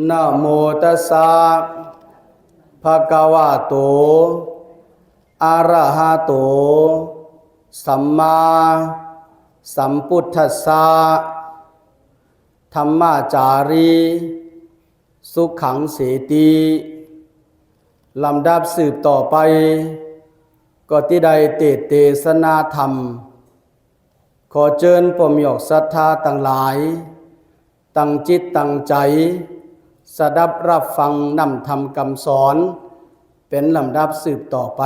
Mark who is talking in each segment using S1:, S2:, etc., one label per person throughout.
S1: นะโมตัสสะภะคะวะโตอะระหะโตสัมมาสัมพุทธัสสะธัมมาจารีสุขังเสติลำดับสืบต่อไปก็ที่ใดเทศนาธรรมขอเชิญพ่อแม่ศรัทธาทั้งหลายตั้งจิตตั้งใจสดับรับฟังนำธรรมคำสอนเป็นลำดับสืบต่อไป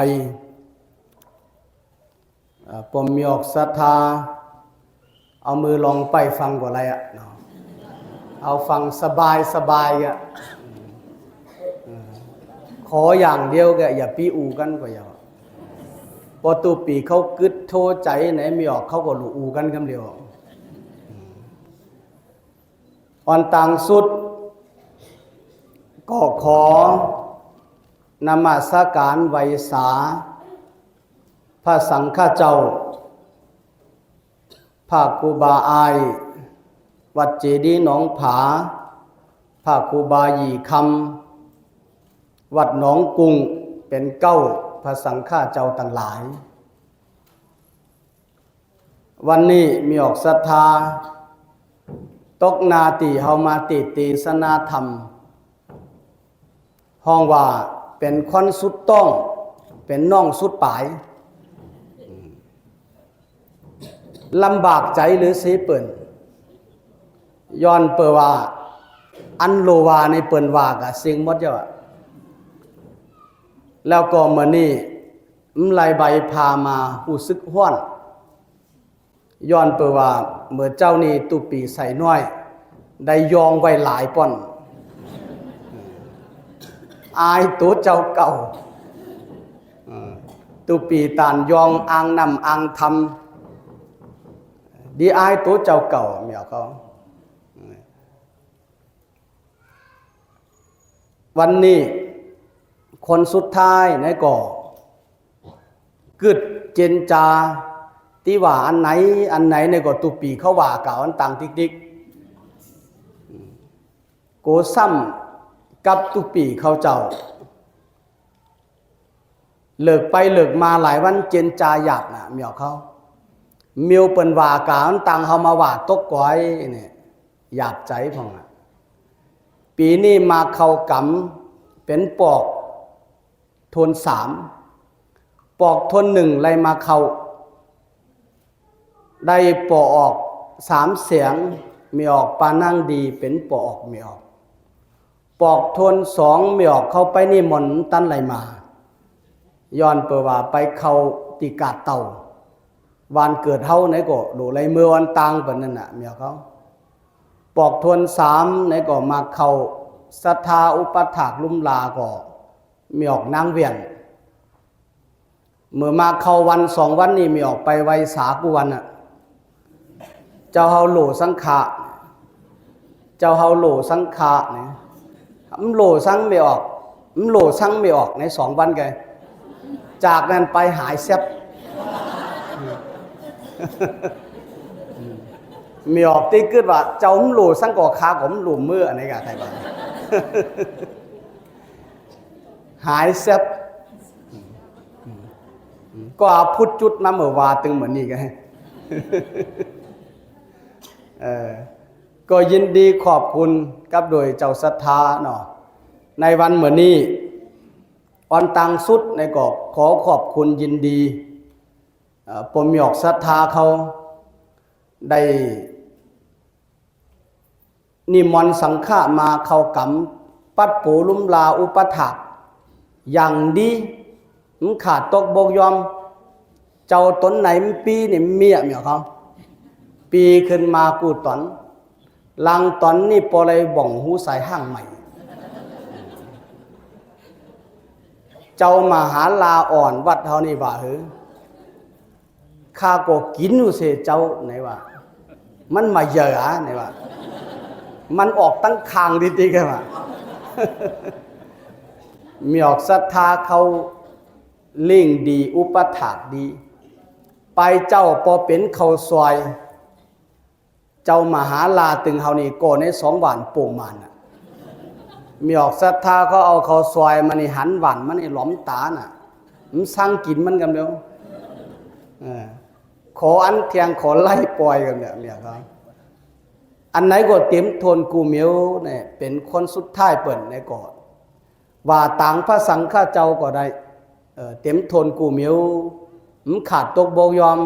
S1: พ่อแม่ศรัทธาเอามือลองไปฟังก่อนอะไรอ่ะเอาฟังสบายอ่ะขออย่างเดียวแกอย่าปีอูกันก็อย่าพอตูปีเขากึดโทใจไหนไม่ออกเขาก็หลูอูกันคำเดียวอ่อนต่างสุดก็ขอนมัสการไวสาพระสังฆเจ้าพระครูบาอายวัดเจดีย์หนองผาพระครูบาหยี่คำวัดหนองกุงเป็นเก้าพระสังฆเจ้าต่างหลายวันนี้มีออกศรัทธาตกนาตีเฮามาติเทศนาธรรมห้องว่าเป็นคอนสุดต้องเป็นน้องสุดปลายลำบากใจหรือสีเปิ่นย้อนเปิดว่าอันโลวาในเปิ่นว่ากะเสียงหมดเจ้าแล้วก็มื้อนี้ลายใบพามาหูซึกห้วนย้อนเปิดว่าเมื่อเจ้านี่ตุปีใส่น้อยได้ยองไว้หลายป่อนอายตัวเจ้าเก่าตุปีตานยองอ่างนำอ่างทำดีอายตัวเจ้าเก่าเมียเขาวันนี้คนสุดท้ายในก่อกึดเจนจาที่ว่าอันไหนในก่อตุปีเขาว่าเก่าอันต่างติ๊กโกซ้ำกับตุปีเขาเจ้าเลิกไปเลิกมาหลายวันเจนจาหยาบนะเมียเขาเมียวเปิ่นว่าเก่าอันต่างเขามาว่าตกก้อยเนี่ยหยาบใจพองปีนี้มาเข้ากำเป็นปอกทน3ปอกทน1ไรมาเข้าได้ปอออก3เสียงมีออกปานั่งดีเป็นปอออกมีออกปอกทน2มีออกเข้าไปนี่มนตันไรมาย้อนเปิดว่าไปเข้าติกาเต่าวันเกิดเฮาไหนก็ดูไรเมื่อวันตังเปิดนั่นน่ะมีเขาปอกทน3ไหนก็มาเข้าศรัทธาอุปถากลุ่มลาก็มีออกนางเวียนเมื่อมาเข้าวัน2วันนี้มีออกไปไวสากุวันน่ะเจ้าเฮาโหลสังขะเจ้าเฮาโหลสังขะเนี่ยโหลสังไม่ออกโหลสังไม่ออกใน2วันแกจากนั้นไปหายเซ็บมีออกตีขึ้นว่าเจ้าโหลสังก่อคาผมโหลเมื่อในกะไทยบ้านหายเซ็บก็พุทธจุดมาเมื่อวาตึงเหมือนนี้ไงก็ยินดีขอบคุณกับโดยเจ้าศรัทธาเนาะในวันเหมือนนี้วันตังสุดในก็ขอขอบคุณยินดีผมมีออกศรัทธาเขาได้นิมนต์สังฆะมาเข้ากำปัดปูลุ่มลาอุปถากอย่างดีมันขาดตกบกยอมเจ้าตนไหนปีนี่เมียเขาปีขึ้นมากูตอนลังตอนนี่ปอเลยบ่องหูสายห้างใหม่เจ้ามหาลาอ่อนวัดเฮานี่ว่าข้าก็กินอยู่เสเจ้าไหนว่ามันมาเยอะไหนว่ามันออกตั้งคางดีๆกันว่ามีออกศรัทธาเขาเล่งดีอุปถากดีไปเจ้าพอเป็นเขาซอย เจ้ามหาลาตึงเฮานี่ก่อใน2 วันโป่งมาน มีออกศรัทธาเขาเอาเขาซอยมันนี่หันหวานมันนี่หลอมตาน่ะมันสร้างกินมันกันเดียวขออันเทียงขอไล่ปล่อยกันเนี่ยครับอันไหนก็เต็มทนกูเมียวเนี่ยเป็นคนสุดท้ายเปิ่นในก่อนว่าต่างพระสังฆเจ้าก็ได้เต็มทนกูเมียวมันขาดตกบกยอม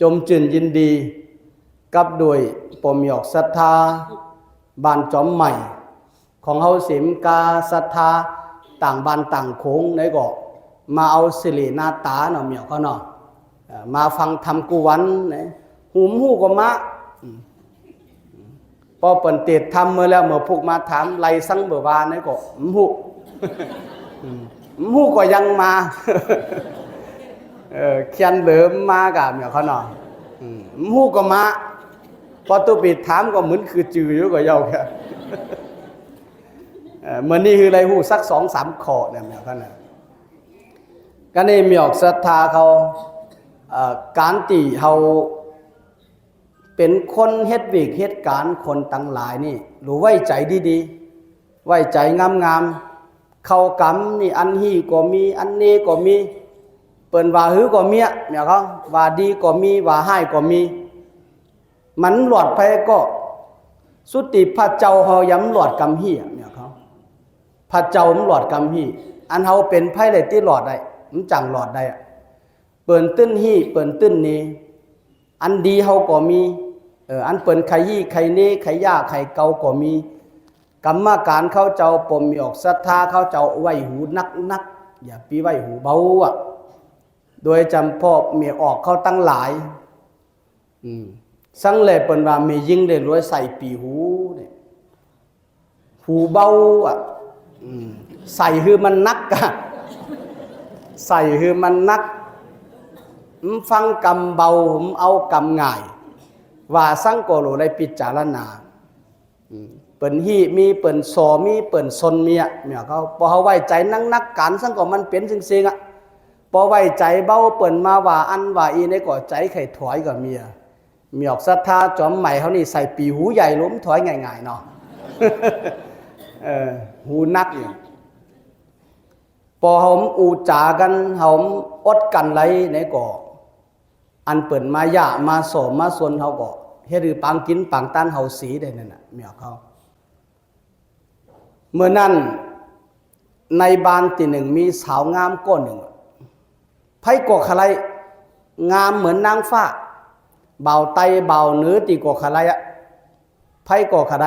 S1: จมจืนยินดีกับโดยปมีออกศรัทธาบ้านจอมใหม่ของเฮาสิมกาศรัทธาต่างบ้านต่างโค้งในก็มาเอาสิรินาตาเนาะเมียเขาเนาะมาฟังธรรมกุวันนะหูมหูก็มาพอเปิ่นเตดทำเมื่อแล้วเมื่อพวกมาถามไรสังเบอวานี่ก็หูก็ยังมาเขียนเหลิมมากับเมียเขาเนาะหูก็มาพอตัวปิดถามก็เหมือนคือจืออยู่ก็เยาแค่เมื่อนี้คืออะไรหูสัก2-3ข้อเนี่ยเมียเขาเนาะก็นี่มีออกศรัทธาเขาการที่เขาเป็นคนเฮ็ดวิกเฮ็ดการคนตั้งหลายนี่รู้ไว้ใจดีๆไว้ใจงามๆเข้ากรรมนี่อันฮีก็มีอันนี้ก็มีเปิ้นว่าหือก็มีเนี่ยเขาว่าดีก็มีว่าให้ก็มีมันหลอดไปก็สุติพระเจ้าเฮาย้ำหลอดกรรมฮีเนี่ยเขาพระเจ้ามันหลอดกรรมฮีอันเฮาเป็นไผเลยที่หลอดได้มันจังหลอดได้เปิ้นตื้นฮีเปิ้นตื้นนี้อันดีเฮาก็มีอันเปิ้นไขยี่ไขเน่ไขย่าไขเกาก็มีกรรมการเขาเจ้าปมมีออกศรัทธาเขาเจ้าไว้หูนักอย่าปีไว้หูเบาโดยจำพ่อมีออกเขาตั้งหลายสังเลยเปิ้นว่ามียิ่งได้รวยใส่ปีหูเนี่ยหูเบาใส่คือมันนักใส่คือมันนักฟังกรรมเบาผมเอากรรมง่ายว่าสังโกโลได้พิจารณาเปิ่นฮีมีเปิ่นโสมีเปิ่นซนเมียเขาพอเขาไว้ใจนักการสังก็มันเป็นจริงๆพอไว้ใจเบาเปิ่นมาว่าอันว่าอีในก็ใจไข่ถอยกับเมียมีออกศรัทธาจอมใหม่เขานี่ใส่ปีหูใหญ่ล้มถอยง่ายๆเนาะหูนักอยู่พอเขาอูจากันเขาอดกันไรในก็อันเปิ่นมายะมาโสมมาสนเขาก็เฮ็ดหรือปังกินปังต้านเฮาสีได้นั่นน่ะเมียเขาเมื่อนั้นในบ้านที่หนึ่งมีสาวงามก้อนหนึ่งไผก็ขะไลงามเหมือนนางฟ้าเบาไตเบาเนื้อตีก็ขะไลไผก็ขะไล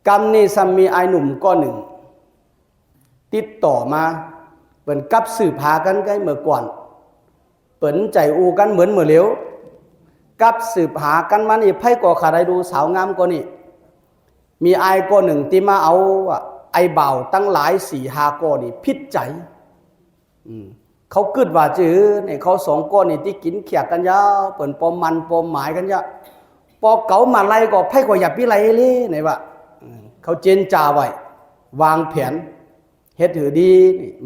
S1: กำนี้ซ้ำมีไอ้หนุ่มก้อนหนึ่งติดต่อมาเปิ่นกับสืบหากันใกล้เมื่อก่อนเปิ่นใจอูกันเหมือนเมื่อเหลียวกับสืบหากันมานี่ไผก็ขะไลดูสาวงามกว่านี่มีไอ้ก้อนหนึ่งที่มาเอาไอ้เบาตั้งหลาย4-5ก้อนนี่พิษใจเขากึดว่าจื้อเนี่ยเขา2ก้อนนี่ที่กินเขียกกันยาวเปิ่นปอมมันปอมหมายกันยะพอเก๋ามาไล่ก็ไผก็อย่าพิไลเลยไหนวะเขาเจนจ่าไว้วางแผนเฮ็ดถือดี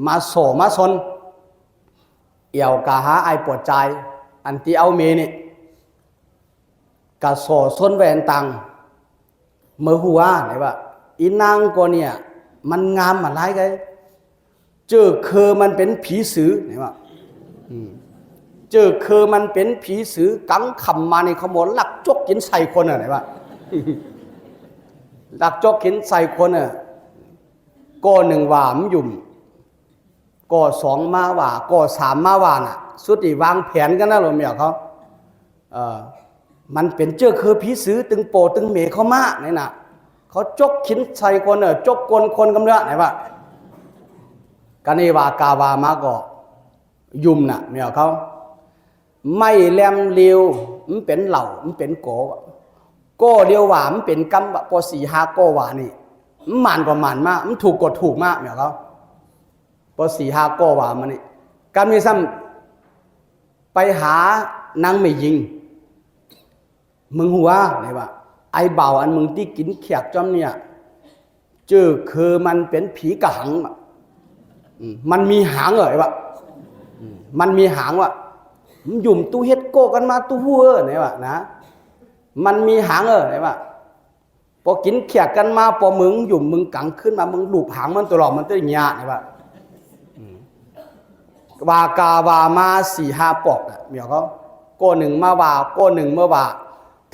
S1: มาโสมาซนเอี่ยวกะหาไอ้ปวดใจอันที่เอาเมนี่กะโสซนแหวนตังเมื่อหัวไหนวะอีนางก็เนี่ยมันงามมาหลายไงเจอคือมันเป็นผีสือไหนวะเจอคือมันเป็นผีสือกังคำมาในขโมยหลักจกกินใส่คนไหนวะหลักจกกินใส่คนก็1ว่ามันยุ่มก็2มาว่าก็3มาว่าน่ะสุดที่วางแผนกันนะหรอเมียเขามันเป็นเจ้าคือผีสือตึงโปตึงเมเขามาเนี่ยนะเขาจกขินใส่คนจกกลคนกำเนิดไหนวะกันนี่ว่ากาวามาก็ยุ่มน่ะเมียเขาไม่แลมเลียวมันเป็นเหล่ามันเป็นโกเดียวว่ามันเป็นกำป4-5ก็ว่านี่มันก็มันมากมันถูกกดถูกมากเมียเขาป4-5ก็ว่ามันนี่การมีซ้ำไปหานางไม่ยิงมึงหัวไหนวะไอ้เบาอันมึงที่กินเขียกจอมเนี่ยเจอคือมันเป็นผีกระหังมันมีหางเหรอวะมันมีหางวะมันยุ่มตู้เฮ็ดโกกันมาตู้หัวไหนวะนะมันมีหางไหนวะ พอกินเขียกกันมาพอมึงอยู่มึงกังขึ้นมามึงหลูบหางมันตลอดมันตัวหยาเนี่ยว่าวากาวามา4-5 ปอกอ่ะเมียเขาโกหนึ่งมาว่าโกหนึ่งเมื่อว่า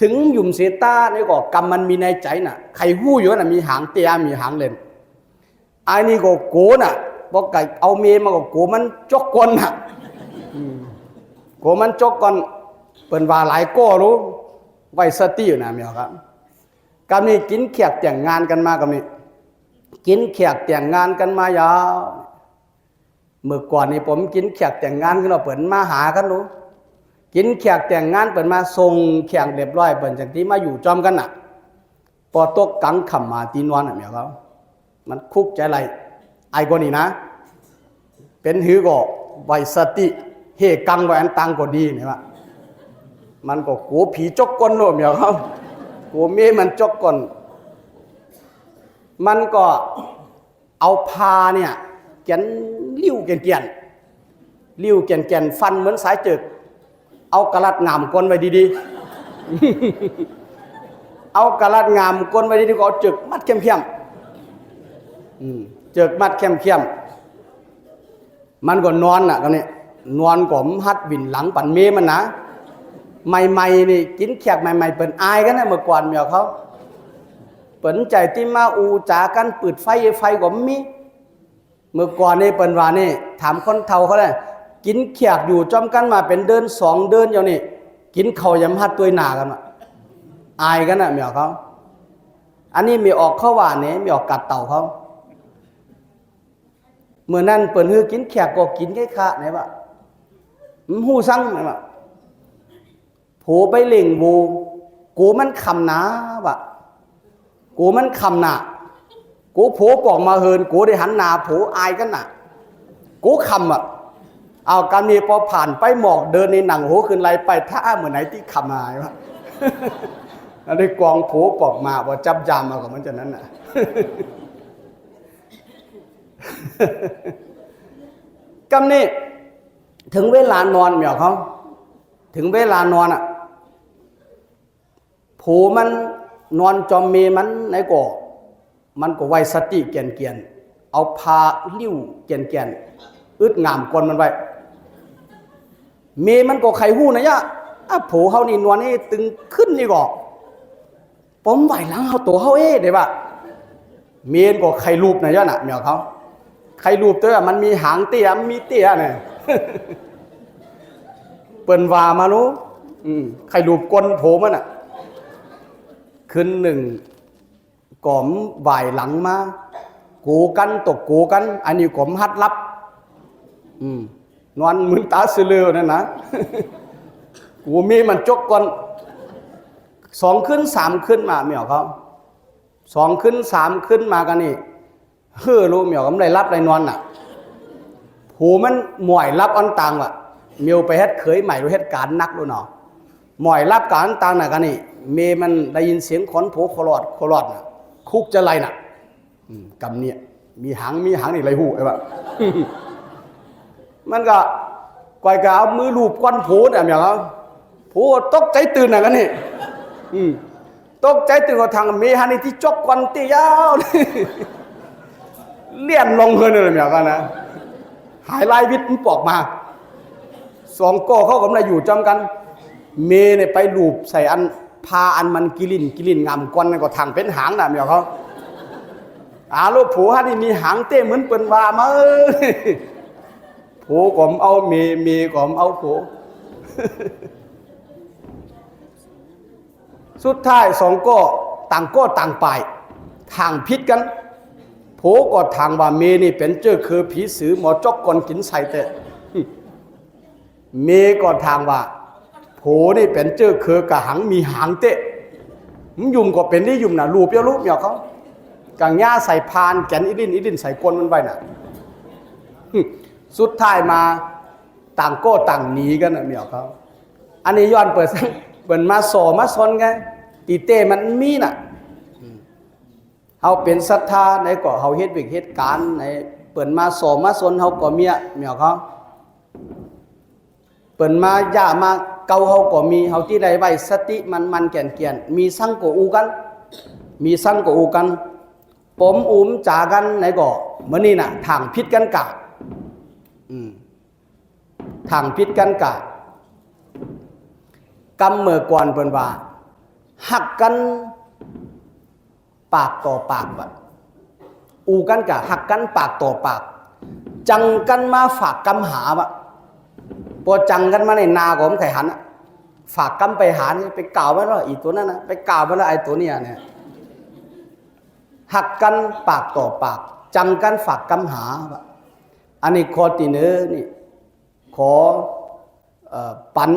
S1: ถึงหยุ่มเสตานี่ก็กรรมมันมีในใจน่ะใครหู้อยู่น่ะมีหางเตียมีหางเล่นไอ้นี่ก็โกน่ะบอกไก่เอาเมียมาก็โกมันจกกลน่ะโกมันจกกลเปิ่นว่าหลายโก้รู้ไว้สติอยู่นะเมียครับการนี้กินเขียกแต่งงานกันมากับนี่กินเขียกแต่งงานกันมายาวเมื่อก่อนนี่ผมกินเขียกแต่งงานกันเราเปิ่นมาหากันรู้กินเขียกแต่งงานเปิ่นมาส่งเขียกเรียบร้อยเปิ่นจากที่มาอยู่จอมกันน่ะพอตกกังขำมาตีนวันน่ะเมียครับมันคุกใจอะไรไอ้คนนี้นะเป็นหือก็ไว้สติเฮกังไว้อันตังก็ดีเนี่ยว่ามันก็โกผีจกก้นโน่เมียเขาโกเมมันจกก้นมันก็เอาพาเนี่ยแกนลิ้วแกนลิ้วแกนฟันเหมือนสายจึกเอากระลัดงามก้นไว้ดีๆเอากระลัดงามก้นไว้ดีๆก็เอาจึกมัดเข้มๆจึกมัดเข้มๆมันก็นอนน่ะกันนี่นอนก็มหัดวินหลังปั่นเมมันนะใหม่ๆนี่กินแขกใหม่ๆเปิ่นอายกันนะเมื่อก่อนเมียเขาเปิ่นใจที่มาอูจากันปืดไฟก็มีเมื่อก่อนนี่เปิ่นว่านี่ถามคนเฒ่าเขาเลยกินแขกอยู่จอมกันมาเป็นเดิน2 เดือนอยู่นี่กินข้าวยำหัดตัวหนากันอ่ะอายกันนะเมียเขาอันนี้มีออกเข้าว่าเนี่ยมีออกกัดเต่าเขาเมื่อนั้นเปิ่นฮือกินแขกก็กินแค่ขาไหนวะมันหูสั่งไหนวะโผไปเล่งบูกูมันคำหนาวะกูมันคำหนากูโผปอกมาเฮินกูได้หันหนาโผอายกันน่ะกูคำอ่ะเอาการมีพอผ่านไปหมอกเดินในหนังโหขึ้นไรไปถ้าเหมือนไหนที่คำมายวะได้กองโผปอกมาว่าจับยามมาของมันจะนั้นน่ะกำนี้ถึงเวลานอนเมียเขาถึงเวลานอนอ่ะผูมันนอนจอมเมมันไหนก่อมันก็ไว้สติเกียนเอาพาลิ้วเกียนอึดงามกลมันไว้เมมันก็ไข่หู้นะยะผูเขานี่นวลนี่ตึงขึ้นนี่ก่อผมไหวหลังเขาตัวเขาเดี๋ยวว่าเมนก็ไข่รูปนะยะน่ะเมียเขาไข่รูปตัวมันมีหางเตี้ยมีเตี้ยเนี่ยเปิ่นว่ามารู้ไข่รูปก้นโผมันอ่ะขึ้น1ก่อมบ่ายหลังมากูกันตกกูกันอันนี้ก่อมฮัดลับนอนมึนตาเสือเลือนั่นนะกูมีมันจกก่อน2 ขึ้น 3 ขึ้นมาเมียเขา2 ขึ้น 3 ขึ้นมากันนี่รู้เมียก็ไม่ได้รับได้นอนน่ะหูมันหมวยรับอันตังว่ะเมียวไปเฮ็ดเคยใหม่รู้เฮ็ดการนักรู้เนาะหมอยรับการต่างน่ะกันนี่เมมันได้ยินเสียงขอนโผโคลอดน่ะคุกจะไรน่ะกำเนี่ยมีหางนี่ไรหูไอ้วะ มันก็ก่อยกะเอามือลูบก้อนโผน่ะอย่างเขาโผตกใจตื่นน่ะกันนี่ตกใจตื่นก็ทางเมฮันนี่ที่จกก้อนตียาวเลี่ยนลงเฮือนเลยอย่างกันนะหายลายวิทย์มันปอกมา2 ก้อเขากำลังอยู่จำกันเมเนี่ยไปลูบใส่อันพาอันมันกิลินงามก้อนนั่นก็ทางเป็นหางน่ะเมียเขาลูกผูฮะนี่มีหางเต้เหมือนเปิ้นว่ามาผูกมเอาเมกมเอาผูสุดท้าย2 ก้อต่างไปทางพิษกันผูก็ทางว่าเมนี่เป็นเจ้าคือผีสือหมอจกก่อนกินใส่แต่เมก็ทางว่าโผนี่เป็นเจ้าคือกะหังมีหางเตะมันยุ่มก็เป็นได้ยุ่มน่ะรูปเปียวรูปเมียเขากังหญ้าใส่พานแกนอีดินใส่กลมันไว้น่ะสุดท้ายมาต่างก็ต่างหนีกันน่ะเมียเขาอันนี้ย้อนเปิดมามาซนไงตีเต้มันมีน่ะเฮาเป็นศรัทธาในก็เฮาเฮ็ดวิกเหตุการณ์ในเปิดมามาซนเฮาก็เมียเขาเปิ่นมาย่ามาเกาเฮาก็มีเฮาที่ใดไว้สติมันแก่นมีสั่งโกอูกัน มีสั้นก็อูกันปมอุ้มจ่ากันไหนก็เมื่อนี่น่ะทางพิษกันกะทางพิษกันกะกำเมื่อก่อนเปิ่นว่าหักกันปากต่อปากแบบอูกันกะหักกันปากต่อปากจังกันมาฝากกำหาบะพอจังกันมาในนาของไข่หันฝากกำไปหานี่ไปกล่าวไว้แล้วอีตัวนั้นนะไปกล่าวไว้แล้วไอ้ตัวเนี้ยเนี่ยหักกันปากต่อปากจังกันฝากกำหาบะอันนี้ข้อที่หนึ่งนี่ขอปัน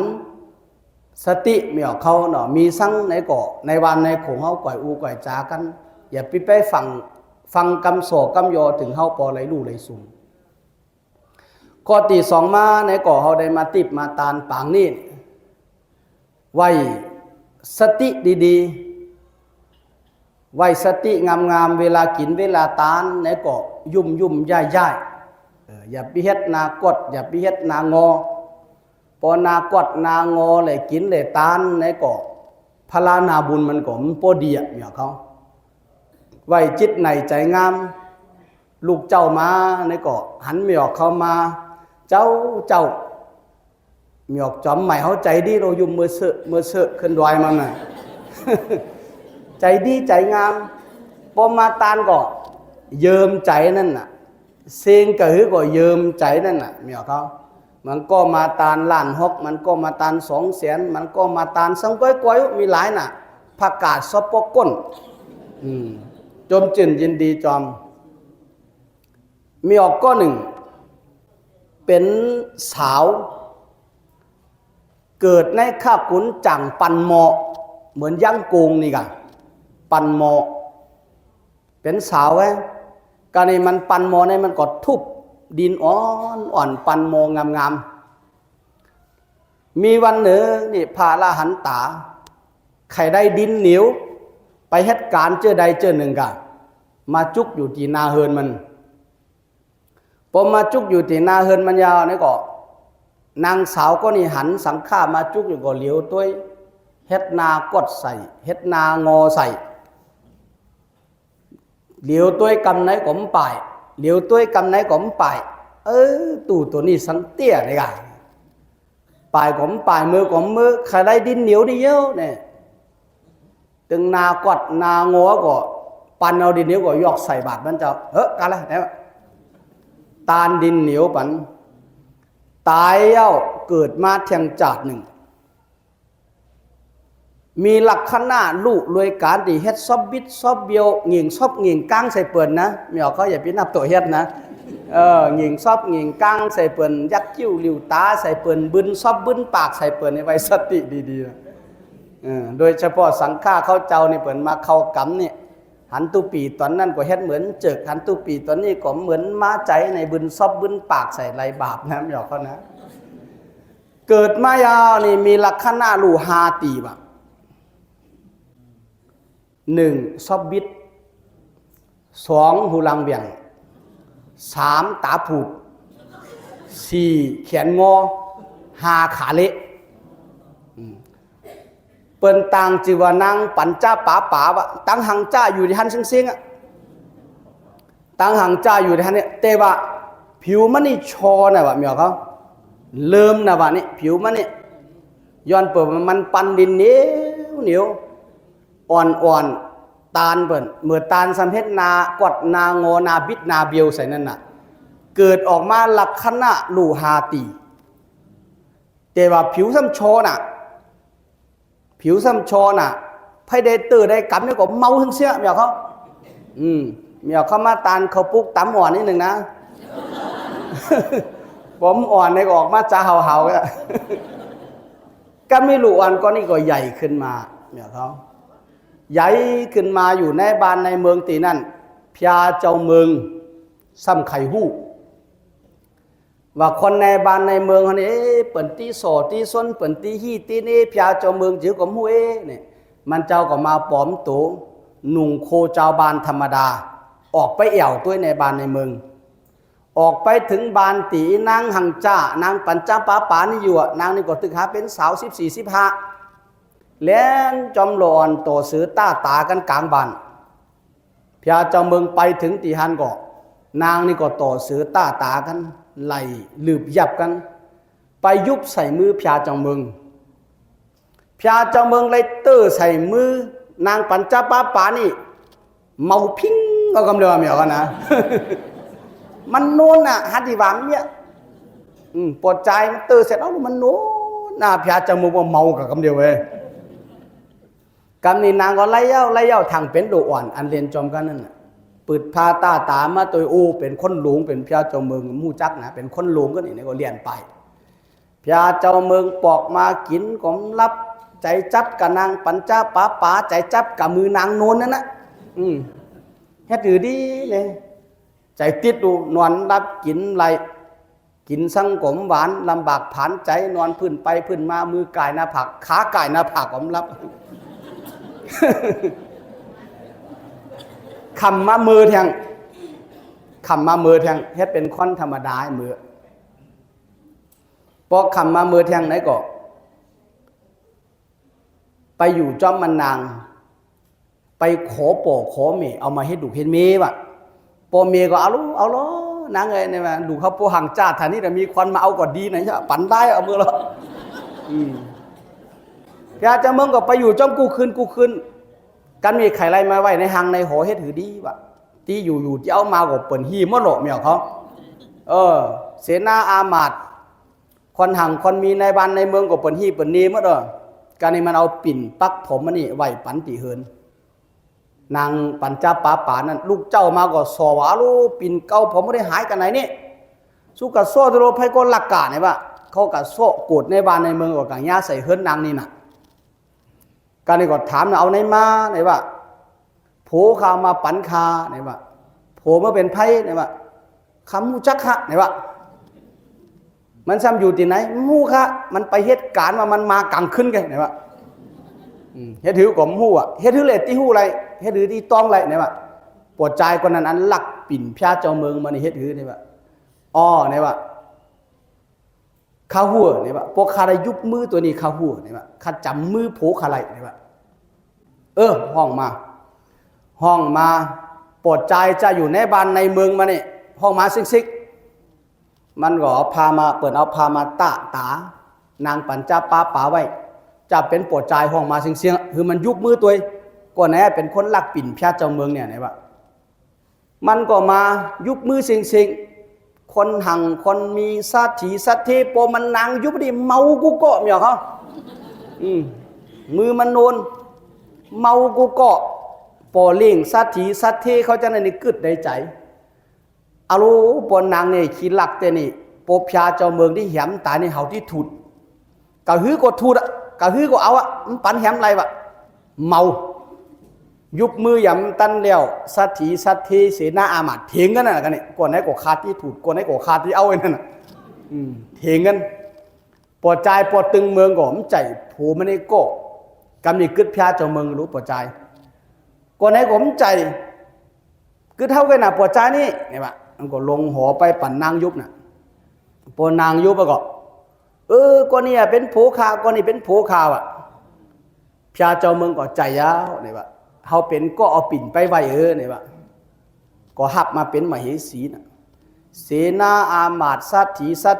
S1: สติเมียเขาเนาะมีสั่งในเกาะในวันในของเขาก่อยอูก่อยจากันอย่าไปฟังกำโศกำยอถึงเขาปอไหลลู่ไหลสูงข้อที่สองมาในเกาะเขาได้มาติบมาตานปางนี่ไว้สติดีๆไว้สติงามๆเวลากินเวลาตานในเกาะยุ่มย่ายอย่าไปเฮ็ดนากดอย่าไปเฮ็ดนางอพอนากดนางอเลยกินเลยตานในเกาะพลานาบุญมันก็มันโปดีอ่ะเนี่ยเขาไว้จิตในใจงามลูกเจ้ามาในเกาะหันเมียเข้ามาเจ้าเมียจอมใหม่เขาใจดีเรายุ่มมือเสือขึ้นดอยมันน่ะ ใจดีใจงามพอมาตานก็เยิมใจนั่นน่ะเสียงกระหือก็เยิมใจนั่นน่ะเมียเขามันก็มาตานล้านหกมันก็มาตาน200,000มันก็มาตานสังก้อยมีหลายน่ะผักกาดซอปก้นจมจินยินดีจอมมีออกก็หนึ่งเป็นสาวเกิดในข้าขุนจังปันหมอเหมือนย่างโกงนี่กันปันหมอเป็นสาวไว้การนี้มันปันหมอในมันก็ทุบดินอ่อนปันหมองามมีวันหนึ่งนี่พาลาหันตาใครได้ดินเหนียวไปเหตุการณ์เจอใดเจอหนึ่งกันมาจุกอยู่ที่นาเฮินมันพอมาจุกอยู่ที่นาเฮินมันยาวนี่ก็นางสาวก็นี่หันสังฆามาจุกอยู่ก็เหลียวตัวเฮ็ดนากดใส่เฮ็ดนางอใส่เหลียวตัวกำไหนก็มป่ายเหลียวตัวกำไหนก็มป่ายตู่ตัวนี้สังเตี้ยเลยกันป่ายก็มป่ายมือก็มือใครได้ดินเหนียวดีเยอะเนี่ยตึงนากดนางอก็ปันเอาดินเหนียวก็ยอกใส่บาทมันจะกันละเนี่ยตานดินเหนียวปันตายเกิดมาเทียงจาดหนึ่งมีลักษณะลูกรวยการที่เฮ็ดซอบบิดซอบเบียวหญิงซอบหญิงก้างใส่เปิ่นนะเมียเขาอย่าไปนับตัวเฮ็ดนะหญิงซอบหญิงก้างใส่เปิ่นยักคิ้วหลิวตาใส่เปิ่นบึนซอบบึนปากใส่เปิ่นในไว้สติดีๆนะโดยเฉพาะสังฆาเขาเจ้านี่เปิ่นมาเข้ากำเนี่ยหันตุปีตอนนั้นก็เฮ็ดเหมือนเจิกหันตุปีตอนนี้ก็เหมือนมาใจในบึนซอบบึนปากใส่ไรบาปนะเมียเขานะเกิดมายาวนี่มีลักษณะลูหาตีบะ1ซอบบิด2หูลังเบี่ยง3ตาผูด4แขนงอ5ขาเละเปิ้นต่างจิวานางปัญจ้าป๋าตั้งหังจ้าอยู่ที่หันเสียงตั้งหังจ้าอยู่ที่หันเนี่ยแต่ว่าผิวมันนี่ชอนะวะเมียเขาเริ่มนะวะนี่ผิวมันนี่ย้อนเปิดมันปันดินเหนียวอ่อนตาลเปิ่นเมื่อตาลสำเพ็จนากดนางอนาบิดนาเบียวใส่นั่นน่ะเกิดออกมาลักษณะลูหาตีแต่ว่าผิวซ้ำชอน่ะผิวซ้ำชอน่ะไพ่ได้ตื่นได้กำนี่ก็เมาทั้งเสียเมียเขาเมียเขามาตาลเขาปุกตำอ่อนนิดหนึ่งนะผมอ่อนในก็ออกมาจะเห่าก็ไม่รู้อ่อนก็นี่ก็ใหญ่ขึ้นมาเมียเขาใหญ่ขึ้นมาอยู่ในบ้านในเมืองตีนั่นพญาเจ้าเมืองซ้ำไข่หู้ว่าคนในบ้านในเมืองเขาเนี่ยเปิ่นตีโสตีส้นเปิ่นตีฮีตีนี่พญาเจ้าเมืองจื้อกับมุ้ยเนี่ยมันเจ้าก็มาปลอมตัวหนุ่งโคเจ้าบานธรรมดาออกไปเอี่ยวตัวในบ้านในเมืองออกไปถึงบ้านตีนางหังจ้านางปัญจ้าป๋านี่อยู่นางนี่ก็ตึกหาเป็นสาว14-15แล้วจอมหลอนโตซื้อตากันกลางบ้าน พญาเจ้าเมืองไปถึงตีฮันก็นางนี่ก็ต่อเสือต้าตากันไล่ลืบยับกันไปยุบใส่มือพญาเจ้าเมืองพญาเจ้าเมืองเลยเตอใส่มือนางปัญจปาปานี่เมาพิ้งก็กำเดียวเหมียวกันนะ มันโน่นน่ะฮัตติวามเนี่ยปวดใจมันเตอเสร็จแล้วมันโน่นน่ะพญาเจ้าเมืองว่าเมากับกำเดียวเว้ยกำนี้นางก็ไล่เย้าทางเป็นโดอ่อนอันเรียนจอมกันนั่นน่ะปืดพาตาตามาตัวโอเป็นคนหลวงเป็นพญาเจ้าเมืองมู่จักนะเป็นคนหลวงก็นี่ก็เรียนไปพญาเจ้าเมืองปอกมากินก็รับใจจับกับนางปัญจปาปาใจจับกับมือนางโนนนั่นนะเฮ็ดอยู่ดีเลยใจติดดูนอนรับกินไรกินสังกมหวานลำบากผันใจนอนพื้นไปพื้นมามือกายหน้าผักขากายหน้าผักผมรับ คำมามือแทงเฮ็ดเป็นค้อนธรรมดามือพอคำมามือแทงไหนก็ไปอยู่จอมมันนางไปขอป่อขอเมเอามาให้ดูเห็นเมว่ะป่อเมก็เอาล้นางเลยเนี่ยดูเขาป่อหังจ้าท่านี้แต่มีควันมาเอาก็ดีนะใช่ปั่นได้เอามือแล้วพญาเจ้าเมืองก็ไปอยู่จอมกูคืนกันมีไข่ไรมาไว้ในหังในหอเฮ็ดถือดีว่ะที่อยู่ที่เอามาก็เปิ่นฮีมดโลเมียเขาเสนาอามาตย์คนหังคนมีในบ้านในเมืองก็เปิ่นฮีเปิ่นนีมดการนี้มันเอาปิ่นปักผมมันนี่ไหวปันติเฮินนางปัญจปาปานั่นลูกเจ้ามาก็สอวาลูปิ่นเก่าผมไม่ได้หายกันไหนนี่สู้กับโซ่ตโรไพก็ลักกาเนี่ยว่าเขากับโซ่โกดในบ้านในเมืองก็กังยาใส่เฮินนางนี่น่ะการนี้ก็ถามเอาในมาไหนว่าโผข่าวมาปันคาไหนว่าโผมาเป็นไพ่ไหนว่าคำมูจักฮะไหนว่ามันซ้ำอยู่ที่ไหนมูค่ะมันไปเหตุการณ์ว่ามันมากลางขึ้นกันไหนวะเฮ็ดถือกลมหูอ่ะเฮ็ดถือเลที่หูอะไรเฮ็ดถือที่ต้องอะไรไหนวะปวดใจคนนั้นอันหลักปิ่นพญาเจ้าเมืองมันเฮ็ดถือไหนวะไหนวะข้าหัวไหนวะพวกข้าได้ยุบมือตัวนี้ข้าหัวไหนวะข้าจำมือโผข้าไหลไหนวะห้องมาปวดใจจะอยู่ในบ้านในเมืองมาเนี่ยห้องมาซิกมันก็พามาเปิดเอาพามาตานางปัญจปาปาไว้จะเป็นปวดใจห้องมาเสียงคือมันยุบมือตัวก่อนแน่เป็นคนลักปิ่นพญาเจ้าเมืองเนี่ยไหนวะมันก็มายุบมือเสียงคนหังคนมีสัตเทโปมันนางยุบดิเมากูเกาะเมียเขามือมันโนนเมากูเกาะปอเล่งสัตเทเขาจะในกึดในใจอาลูปนนางเนี่ยขี้หลักแต่นี่ปบพญาเจ้าเมืองที่แหมตายในเฮาที่ถุดกะฮื้อก็ถุดกะฮื้อก็เอามันปันแหมไรวะเมายุบมือหยำตันเลี้ยวสัตเทเสนาอามาตย์เถียงกันน่ะกันนี่ก่อนไหนก็ขาดที่ถุดก่อนไหนก็ขาดที่เอาไอ้นั่นน่ะเถียงกันปวดใจปวดตึงเมืองก็มันใจผูมันนี่ก็กำนี่กึดพญาเจ้าเมืองรู้ปวดใจก่อนไหนก็มันใจกึดเท่ากันน่ะปวดใจนี่ไงวะมันก็ลงหอไปปั่นนางยุบน่ะปนางยุบก็ก็เนี่ยเป็นโผคาก็นี่เป็นโผคาว่ะพญาเจ้าเมืองก็ใจยาวนี่ว่าเฮาเป็นก็เอาปิ่นไปไว้นี่ว่าก็หับมาเป็นมเหสีน่ะเสนาอามาตย์สัต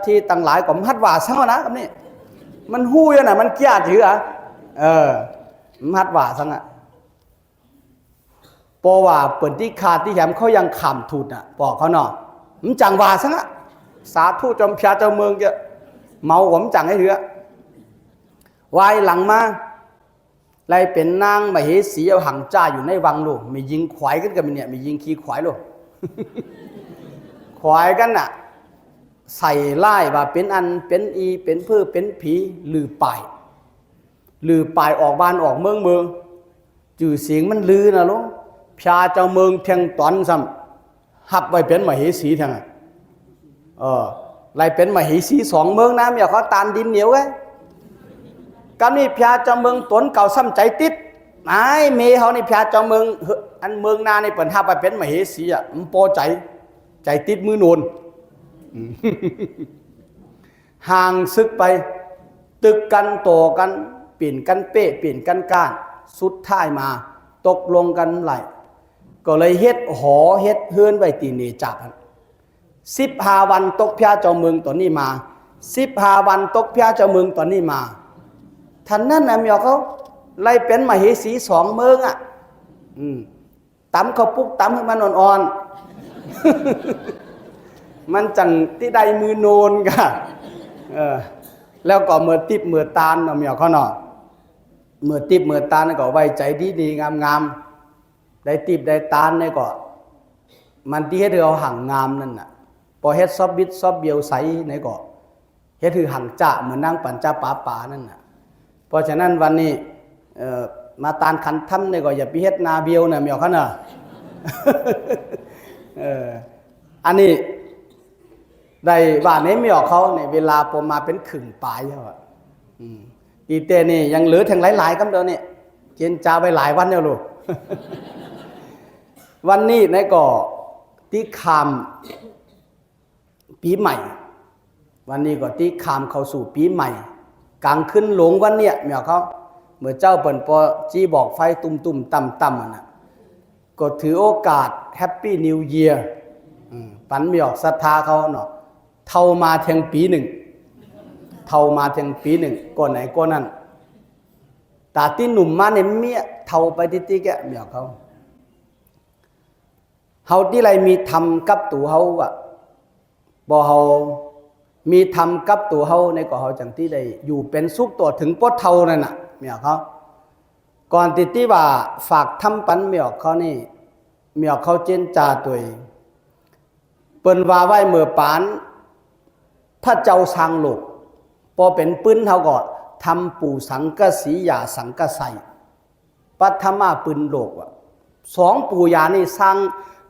S1: ถีต่างหลายก็มัดว่าซะนะกับนี่มันฮู้อยู่น่ะมันเกียดถือมัดว่าซะน่ะปอว่าเปิ่นที่ขาดที่แหมเขายังขำถูดน่ะบอกเขาเนาะมันจังว่าซะน่ะสาธุจอมพญาเจ้าเมืองเจ้าเมาผมจังให้เถือวายหลังมาไล่เป็นนางมเหสีเอาหังจ้าอยู่ในวังลูกมียิงขวายกันกันเนี่ยมียิงขี้ขวายลูก ขวายกันน่ะใส่ไล่ว่าเป็นอันเป็นอีเป็นเพื่อเป็นผีลือป่ายออกบ้านออกเมืองจื่อเสียงมันลือนะลูกพญาเจ้าเมืองเพียงตอนซ้ำหับไว้เป็นมเหสีทั้งไรเป็นมเหสี2 เมืองนะอย่าเขาตานดินเหนียวไงกันนี่พญาเจ้าเมืองตนเก่าซ้ำใจติดไอ้เมเขานี่พญาเจ้าเมืองอันเมืองนานี่เปิ่นหับไปเป็นมเหสีมันพอใจติดมือโนนห่างซึกไปตึกกันโตกันเปลี่ยนกันเป้เปลี่ยนกันก้านสุดท้ายมาตกลงกันไหล ก็เลยเฮ็ดหอเฮ็ดเฮือนไว้ตีเนจัก15 วันตกพระเจ้าเมืองตอนนี้มา15 วันตกพระเจ้าเมืองตอนนี้มาท่านนั้นน่ะเมียเขาไล่เป็นมเหสี2 เมืองอ่ะตำเขาปุกตำให้มันอ่อนๆมันจังที่ใดมือโนนกะแล้วก็เมื่อติบเมื่อตาลเนาะเมียเขาเนาะเมื่อติบเมื่อตาลก็ไว้ใจดีๆงามๆได้ติบได้ตาลเนี่ยก็มันที่เฮ็ดให้เราห่างงามนั่นน่ะพอเฮ็ดซอบบิดซอบเบียวใสเนี่ยก็เฮ็ดคือห่างจ้าเหมือนนั่งปั่นจ้าป๋านั่นน่ะเพราะฉะนั้นวันนี้มาตานขันทำเนี่ยก็อย่าไปเฮ็ดนาเบียวน่ะเมียเขาเนาะอันนี้ได้ว่าในเมียเขาในเวลาผมมาเป็นขึ่งปลายเขาอ่ะอีเตนี่ยังเหลือทั้งหลายๆคำเดียวนี่เจนจาไปหลายวันแล้วลูก วันนี้ในก็ที่คามปีใหม่วันนี้ก็ที่คามเข้าสู่ปีใหม่กลางขึ้นหลงวันเนี้ยเมียเขาเมื่อเจ้าเปิ่นปอจี้บอกไฟตุ่มๆต่ำๆน่ะก็ถือโอกาสแฮปปี้นิวเยียร์ปันเมียศรัทธาเขาเนาะเท่ามาเทียงปีหนึ่งเท่ามาเทียงปีหนึ่งก่อนไหนก่อนนั้นตาที่หนุ่มมาเนี่ยเมียเท่าไปที่แกเมียเขาเฮาที่ไรมีทำกับตัวเฮาอ่ะบ่เฮามีทำกับตัวเฮาในก็เฮาจังที่ได้อยู่เป็นสุขตัวถึงปดเท่านั่นน่ะเมียเขาก่อนที่ว่าฝากทำปันเมียเขานี่เมียเขาเจนจาตัวเองเปิ้นว่าไว้เมื่อปานพระเจ้าสร้างโลกพอเป็นปืนเฮาก็ทำปู่สังกะสียาสังกะไสปัทมาปืนโลกว่ะ2 ปู่ยานี่สร้าง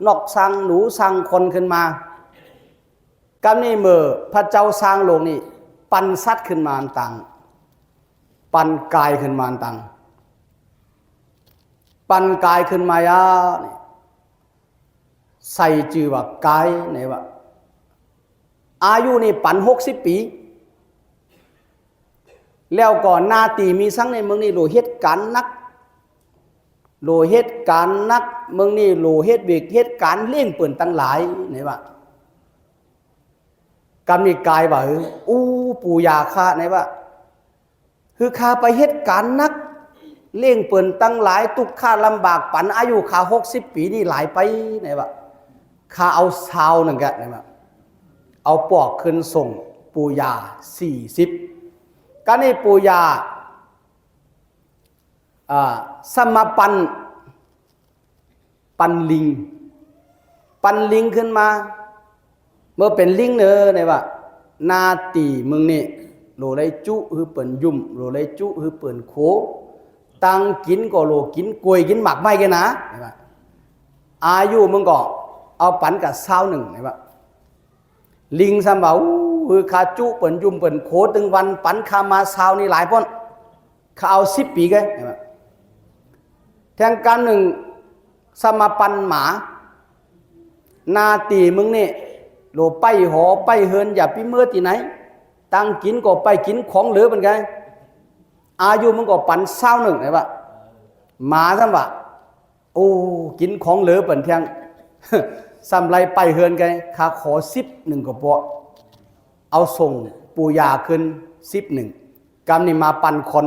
S1: นอกสร้างหนูสร้างคนขึ้นมากำนี้เมื่อพระเจ้าสร้างโลกนี่ปันสัตว์ขึ้นมาต่างปันกายขึ้นมาต่างปันกายขึ้นมายานี่ใส่ชื่อว่ากายไหนวะอายุนี่ปัน60 ปีแล้วก่อนหน้าตีมีสังในเมืองนี้โลเหตุการณ์นักโลเหตุการณ์นักเมืองนี้โลเหตุเบกเหตุการณ์เลี้ยงเปิ่นตั้งหลายไหนวะกำมีกายว่าปู่ยาข้าไหนวะคือข้าไปเหตุการณ์นักเลี้ยงเปิ่นตั้งหลายทุกข้าลำบากปันอายุข้า60 ปีนี่หลายไปไหนวะข้าเอาซาวหนึ่งแกไหนวะเอาปอกขึ้นส่งปู่ยา40ก็นี่ปู่ยาสมปันลิงขึ้นมาเมื่อเป็นลิงเนอไหนวะนาตีมึงนี่โลไรจุคือเปิ่นยุ่มโลไรจุคือเปิ่นโคตังกินก็โลกินกล้วยกินหมักไม่กันนะไหนวะอายุมึงก็เอาปันกับ21ไหนวะลิงสมบ่คือขาจุเปิ่นยุ่มเปิ่นโคตึงวันปันขามาซาวนี่หลายพ้นเขาเอา10 ปีกันแทงการหนึ่งสมปันหมานาตีมึงนี่โลไปหอไปเฮินอย่าพิเมื่อที่ไหนตั้งกินก็ไปกินของเหลือเป็นไงอายุมึงก็ปัน21ไหนวะหมาสมบ่โอ้กินของเหลือเป็นเพียงสำไรไปเฮินไงข้าขอ11ก็พอเอาส่งปู่ยาขึ้น11กำนี่มาปันคน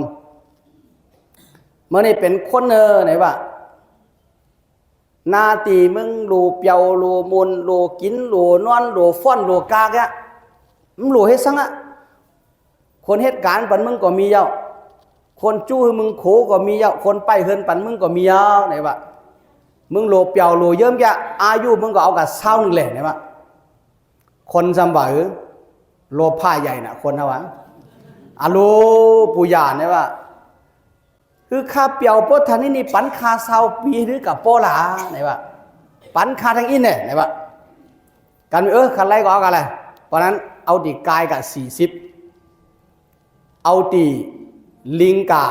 S1: เมื่อนี่เป็นคนไหนวะนาตีมึงโลเปียวโลมนโลกินโลนอนโลฟ้อนโลกากะมึงโลเฮ็ดซังอะคนเหตุการณ์ปันมึงก็มีเยาคนจู้มึงโขก็มีเยาคนไปเฮินปันมึงก็มีเยาไหนวะมึงโลเปียวโลเยิ้มแกอายุมึงก็เอากับเศร้าหนึ่งแหละไหนวะคนจำบ่โลผ้าใหญ่น่ะคนนะวะอะโลปุยาเนี่ยวะคือข้าเปียวโพธานี่ปันคาเศร้าปีหรือกับโปลาไหนวะปันคาทางอินเนี่ยไหนวะกันคันไรก็เอากันอะไรเพราะนั้นเอาตีกายกับ40เอาตีลิงกับ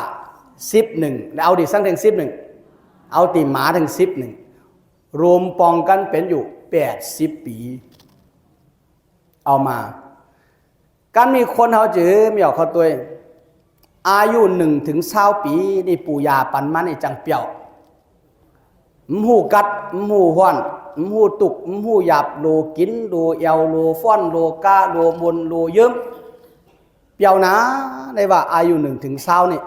S1: 11แล้วเอาตีสังถึง11เอาตีหมาถึง11รวมปองกันเป็นอยู่80 ปีเอามาการมีคนเขาจื้อมีออกเขาตัวอายุ1 ถึง 20 ปีนี่ปู่ยาปันมันนี่จังเปียว หูกัดหูห้อนหูตุกหูหยาบโลกินโลเอวโลฟ้อนโลกาโลมนโลเยิ้มเปียวนะได้ว่าอายุ1 ถึง 20นี่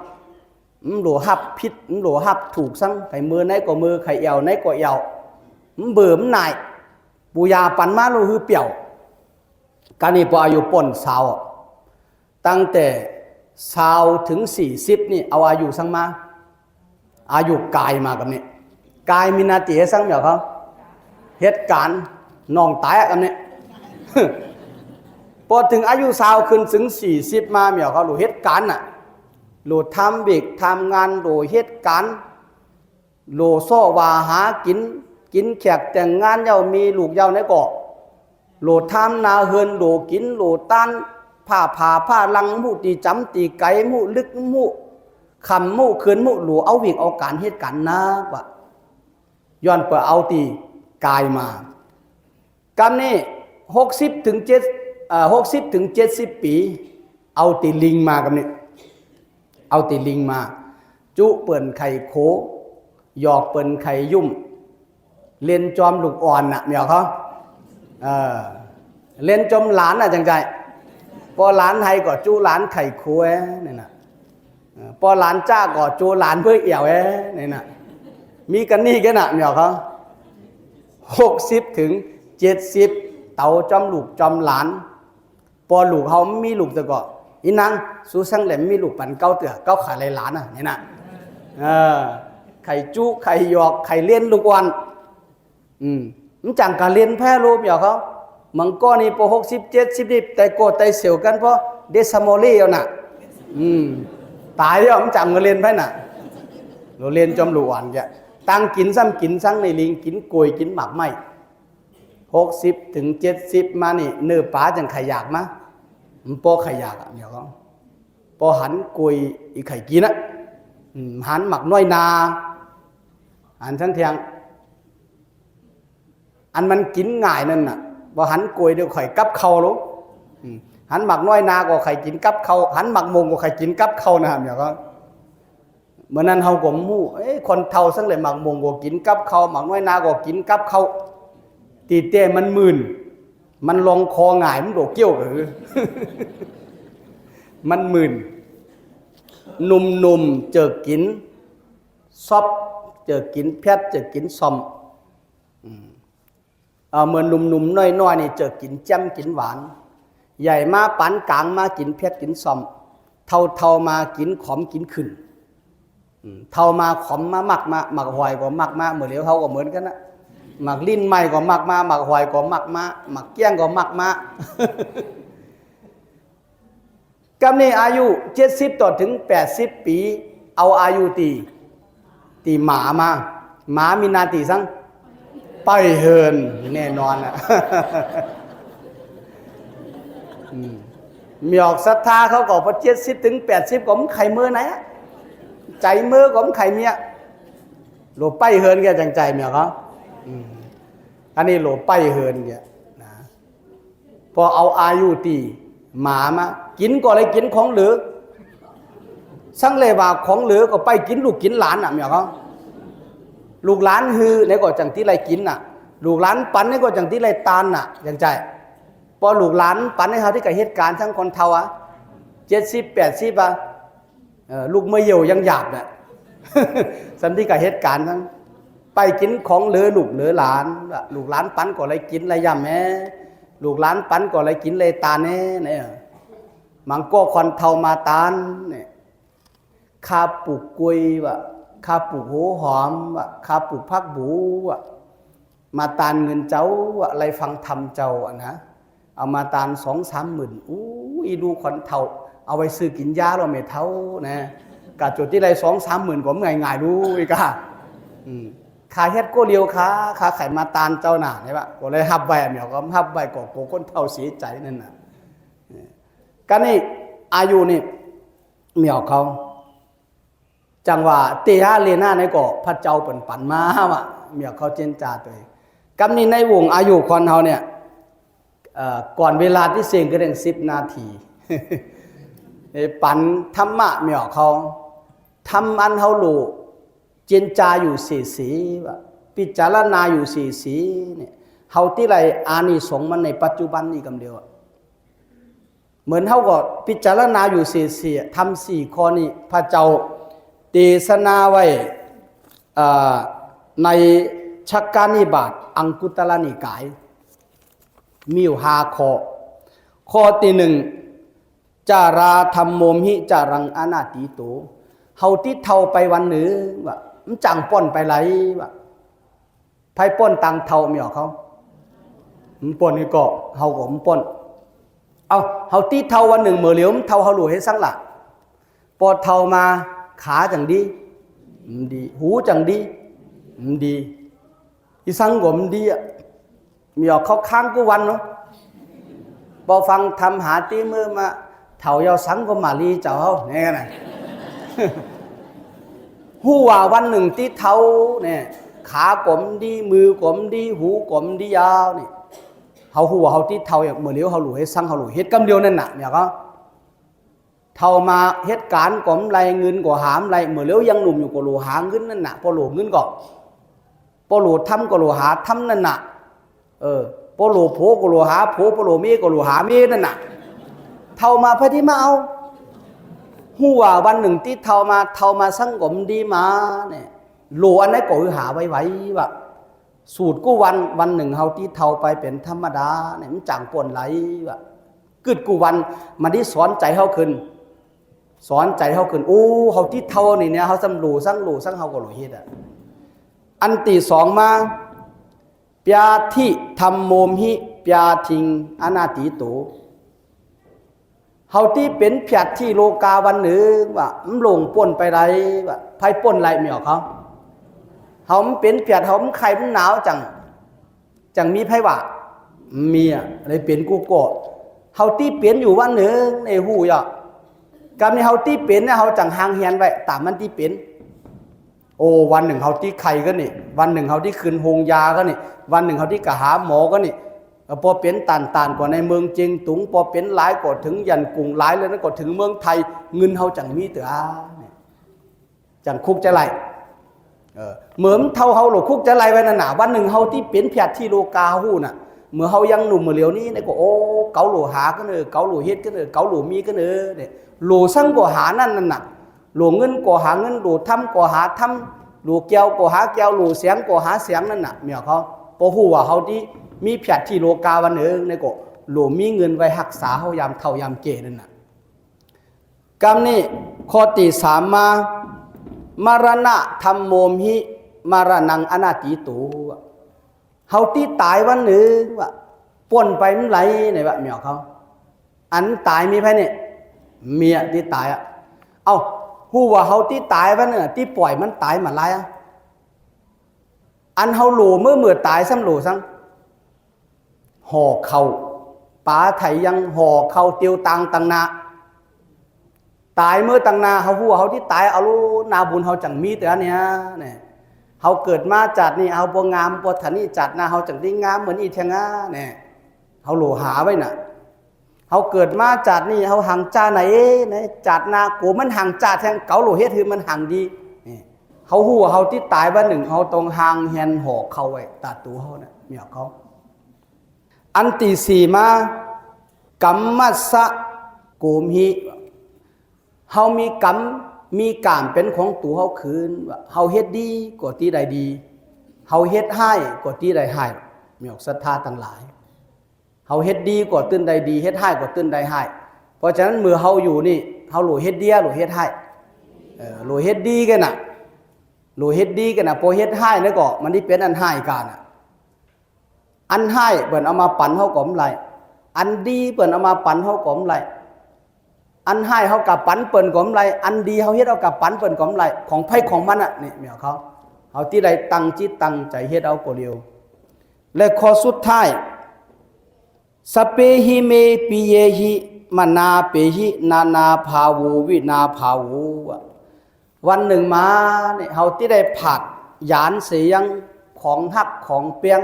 S1: โลหับพิษโลหับถูกซังไข่มือไหนก็มือไข่เอวไหนก็เอวเบื่อมันหน่ายปูยาปันมาโลหือเปียวการนี้พออายุป่นสาวตั้งแต่20 ถึง 40นี่เอาอายุซังมาอายุกายมากับนี่กายมีนาทีให้ซังเหรอเขาเหตุการณ์น้องตายกับนี่ พอถึงอายุ20ขึ้นถึง40มาเหมียวเขาหลูเหตุการณ์น่ะหลูทำบิกทำงานหลูเหตุการณ์หลูโซวาหากินแขกแต่งงานเย้ามีลูกเย้าในเกาะหลูทำนาเฮินหลูกินหลูต้านผ้าลังมูตีจำตีไก่มูลึกมูคำมูคืนมูหลูเอาวิ่งเอาการเหตุการณ์นะวะย้อนเปิดเอาตีกายมากันนี่60 ถึง 70 ปีเอาตีลิงมากันนี่เอาตีลิงมาจุเปิ่นไข่โคหยอกเปิ่นไข่ยุ่มเล่นจอมลูกอ่อนน่ะเมียเขาเล่นจอมหลานน่ะจังใจพอหลานไทยก็จูหลานไข่โคนี่น่ะพอหลานจ้าก็จูหลานเพื่อเอี่ยวนี่น่ะมีกันนี่กันน่ะเมียเขา60 ถึง 70เต่าจอมลูกจอมหลานพอลูกเขามีลูกแต่ก็อีนางสู้สังแหลมมีลูกปันเก้าเตือเก้าขาเลยหลานน่ะนี่น่ะไข่จุไข่หยอกไข่เลี้ยนลูกอ่อนมันจังการเลี้ยนแพ้รูปอย่างเขามังก็นี่พอ60 70นี่แต่โกแต่เสียวกันเพราะเดซามอลี่เอาน่ะตายแล้วมันจังเรียนแพ้น่ะเราเรียนจอมลูกอ่อนแกตั้งกินซ้ำกินซังในลิงกินกลวยกินหมากไม้60 ถึง 70มานี่เนื้อปลาจังไข่อยากมามันพอไข่อยากเดี๋ยวเขาพอหันกลวยอีไข่กินนะหันหมักน้อยนาหันทั้งเทียงอันมันกินง่ายนั่นน่ะพอหันกลวยเดี๋ยวไข่กับเขาลูกหันหมักน้อยนาก็ไข่กินกับเขาหันหมักมงก็ไข่กินกับเขานะเดี๋ยวเขาเมื่อนั้นเฮาก็มู่คนเฒ่าสังเลยหมักมงก็กินกับเขาหมักน้อยนาก็กินกับเขาตีเต้มันมื่นมันลงคอหงายมันโดเกี้ยวหรือ มันมื่นหนุ่มเจอกินซอบเจอกินแพทเจอกินซอมเหมือนหนุ่มน้อยนี่เจอกินแจ่มกินหวานใหญ่มาปานกลางมากินแพทกินซอมเท่ามากินขอมกินขึ้นเท่ามาขอมมาหมักหอยก็หมักมาเหมือนเลี้ยวเขาก็เหมือนกันนะหมักลิ้นไม้ก็หมักมาหมักหอยก็หมักมาหมักเกี้ยงก็หมักมากำนี้อายุ70 ต่อถึง 80 ปีเอาอายุตีหมามาหมามีนาตีสังไปเฮินแน่นอนอ่ะ มีออกศรัทธาเขาก็พอ70 ถึง 80ก็มันไข่มือไหนใจมือก็มันไข่เมียโลไปเฮินแกจังใจเมียเขาอันนี้โลไปเฮินแกนะพอเอาอายุตีหมามากินก็เลยกินของเหลือสังเลยว่าของเหลือก็ไปกินลูกกินหลานอ่ะเมียเขาลูกหลานฮือในก็จังที่ไรกินน่ะลูกหลานปันในก็จังที่ไรตานน่ะอย่างใจพอลูกหลานปันในเขาที่กับเหตุการณ์ทั้งคนเทา70 80ลูกเมื่อเยี่ยวยังหยาบน่ะ สันที่กับเหตุการณ์ทั้งไปกินของเหลือลูกเหลือหลานลูกหลานปันก็เลยกินไรยำแม่ลูกหลานปันก็เลยกินเลยตาเน่เนี่ยมังก็คนเทามาตานเนี่ยข้าปลูกกล้วยว่ะข้าปลูกหัวหอมว่ะข้าปลูกผักบูว่ะมาตานเงินเจ้าว่ะอะไรฟังทำเจ้าอ่ะนะเอามาตาน2-3 หมื่นอีดูคนเทาเอาไปซื้อกินยาเราไม่เท่านะกะจุดที่ไร2-3 หมื่นก็ง่ายๆรู้อีกอ่ะขาเฮ็ดก็เลียวขาไข่มาตานเจ้าหน่าใช่ปะก็เลยหับใบเหมียวก็หับใบก็โกคนเท่าเสียใจนั่นน่ะกันนี่อายุนี่เหมียวเขาจังว่าเตียเลน่าในก็พระเจ้าเปิ่นปันมาว่ะเหมียวเขาเจนจ่าตัวกันนี่ในวงอายุคนเฮาเนี่ยก่อนเวลาที่เสียงก็ได้10 นาที ปันธรรมะเหมียวเขาทำอันเฮารู้เจนจาอยู่สีว่า พิจารณาอยู่สี่สีเนี่ยเฮาที่ไรอานิสงส์มันในปัจจุบันนี่กำเดียวเหมือนเฮาก็พิจารณาอยู่สี่สีทำสี่ข้อนี้พระเจ้าเทศนาไว้ในชักกานิบาตอังคุตรนิกายมีอยู่5ข้อข้อที่หนึ่งจาราธรรมโมมหิจารังอนาติโตเฮาที่เท่าไปวันหนึ่งว่ามันจังป้นไปไหลว่าไผป้นตังเท่ามีหรอเขามันป้นนี่ก็เฮาก็มันป้นเอาเฮาที่เท่าวันหนึ่งเมื่อเหลียวมันเท่าเฮาหลู่ให้สังละปอดเท่ามาขาจังดีดีหูจังดีดีอีสังก็มันดีอ่ะมีหรอเขาค้างกูวันเนาะพอฟังทำหาตีมือมาเท่ายาวสังก็มาลีเจ้าเขาเนี่ยนะหูว่าวันหนึ่งที่เท่าเนี่ยขากลมดีมือกลมดีหูกลมดียาวนี่เขาหูว่าเขาที่เท่าอย่างเมื่อเลี้ยวเขาหลุยสังเขาหลุยเฮ็ดกำเดียวนั่นน่ะเนี่ยก็เท่ามาเฮ็ดการกลมไรเงินก็หามไรเมื่อเลี้ยวยังหนุ่มอยู่ก็หลุหาเงินนั่นน่ะพอหลุเงินก็พอหลุทำก็หลุหาทำนั่นน่ะพอหลุโผก็หลุหาโผพอหลุมีก็หลุหามีนั่นน่ะเท่ามาพอดีมาเอาหัววันหนึ่งที่เท่ามาสังกมดีมาเนี่ยหลัวอันไหนก็หาไว้ว่าสูตรกู้วันหนึ่งเฮาที่เท่าไปเป็นธรรมดาเนี่ยมันจังปนไหลว่ะกึดกูวันมาที่สอนใจเฮาขึ้นสอนใจเฮาขึ้นโอ้เฮาที่เท่านี่เนี่ยเฮาสังเฮาก็หลุเฮ็ดอ่ะอันที่สองมาปยาทิธรรมโมมหิปยาทิงอนาติโตเฮาที่เป็นเพียรที่โลกาวันหนึ่งว่ามันหลงป่นไปไรว่าไผป่นไรมีหรอเขาเฮามันเป็นเพียรเฮามันไข่มันหนาวจังมีไผว่ามีอะไรเป็นกูโกเฮาที่เป็นอยู่วันหนึ่งในหูอ่ะกำนี้เฮาที่เป็นเนี่ยเฮาจังห่างเฮียนไว้ตามมันที่เป็นโอ้วันหนึ่งเฮาที่ไข่ก็นี่วันหนึ่งเฮาที่คืนโฮงยาก็นี่วันหนึ่งเฮาที่กะหาหมอก็นี่พอเป็นตานกว่าในเมืองเจียงตุงพอเป็นหลายก็ถึงยันกรุงหลายเลยนั้นก็ถึงเมืองไทยเงินเฮาจังมีเต๋อเนี่ยจังคุกจะไหลเหมือนเท่าเฮาหลคุกจะไหลไว้นั่นน่ะวันหนึ่งเฮาที่เป็นเพียรที่โลกาหู้น่ะเมื่อเฮายังหนุ่มเมื่อเหลียวนี้เนี่ยก็โอ้เกาหลูหาก็เนอเกาหลูเฮ็ดก็เนอเกาหลูมีก็เนอเนี่ยหลูสั่งก็หานั่นน่ะหลูเงินก็หาเงินหลูทำก็หาทำหลูแก้วก็หาแก้วหลูเสียงก็หาเสียงนั่นน่ะเมียเขาพอฮู้ว่าเฮาที่มีเพียรที่โลกาวันหนึ่งเนี่ยก็หลูมีเงินไว้รักษาเฮายามเฒ่ายามแก่นั่นน่ะกรรมนี้ข้อที่3มามรณะธัมโมมหิมรณังอนาติโตเฮาที่ตายวันหนึ่งว่าป่นไปมันไหลไหนวะเมียเขาอันตายมีไผเนี่ยเมียที่ตายอ่ะเอ้าฮู้ว่าเฮาที่ตายวันเนี่ยที่ปล่อยมันตายมาหลายอ่ะอันเฮาหลูเมื่อตายซ้ำหลูซังห่อเข่าป๋าไถยังห่อเข่าเตียวตังนาตายเมื่อตังนาเขาพูดเขาที่ตายเอาลูนาบุญเขาจังมีแต่อันเนี้ยเนี่ยเขาเกิดมาจัดนี่เอาบัวงามบัวฐานี่จัดนาเขาจังได้งามเหมือนอีเทียงอ่ะเนี่ยเขาหลูหาไว้น่ะเขาเกิดมาจัดนี่เขาห่างจ่าไหนเนี่ยจัดนาโกมันห่างจ่าแทงเกาหลูเฮ็ดคือมันห่างดีเนี่ยเขาพูดเขาที่ตายวันหนึ่งเขาตรงห่างแฮนห่อเข่าไว้ตัดตัวเขาเนี่ยเมียเขาอันที่สี่มากัมมัสสะโกมหิเฮามีกรรมมีการเป็นของตัวเฮาคืนว่าเฮาเฮ็ดดีกว่าที่ใดดีเฮาเฮ็ดให้กว่าที่ใดให้มีออกศรัทธาทั้งหลายเฮาเฮ็ดดีกว่าตื้นใดดีเฮ็ดให้กว่าตื้นใดให้เพราะฉะนั้นเมื่อเฮาอยู่นี่เฮาหลู่เฮ็ดเดียหลู่เฮ็ดให้หลู่เฮ็ดดีกันน่ะหลู่เฮ็ดดีกันน่ะพอเฮ็ดให้นั่นก็มันที่เป็นอันให้กันน่ะอันให้เปิ้นเอามาปั่นเฮาก็มไรอันดีเปิ้นเอามาปั่นเฮาก็มไรอันให้เขากับปันเปิ่นกลมไรอันดีเขาเฮ็ดเอากับปันเปิ่นกลมไรของไพ่ของมันอ่ะนี่เมียเขาที่ใดตั้งจิตตั้งใจเฮ็ดเอาก็เดียวและข้อสุดท้ายสเปหิเมปิเยหิมนาเปหินาภาวูวินาภาวูวันหนึ่งมาเนี่ยเขาที่ได้ผัดหยานเสียงของหักของเปียง